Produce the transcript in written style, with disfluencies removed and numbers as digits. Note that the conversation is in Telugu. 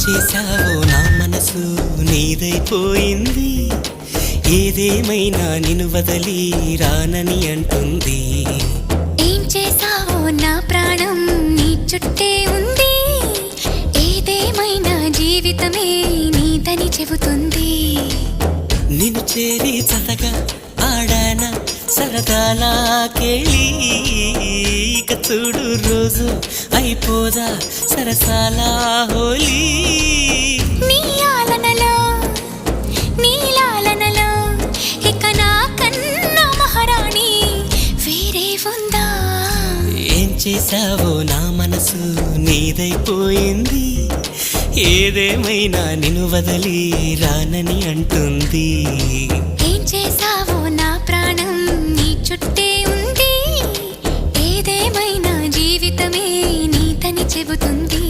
చేశావో నా మనసు నీదైపోయింది, ఏదేమైనా నిన్ను వదలి రానని అంటుంది. ఏం చేశావో నా ప్రాణం నీ చుట్టే ఉంది, ఏదేమైనా జీవితమే నీదని చెబుతుంది. నిన్ను చేరి చతగా ఆడాన సరదాలా కేళి, ఇక చూడు రోజు అయిపోదా సరసాల హోలీ. నీ ఆలనలో నీ లాలనలో ఇక నా కన్నా మహారాణి వేరే ఉందా? ఏం చేశావో నా మనసు నీదైపోయింది, ఏదేమైనా నిన్ను వదలి రానని అంటుంది. ఏం చేశావో నా ప్రాణం నీ చుట్టే ఉంది, ఏదేమైనా జీవితమే నీదని చెబుతుంది.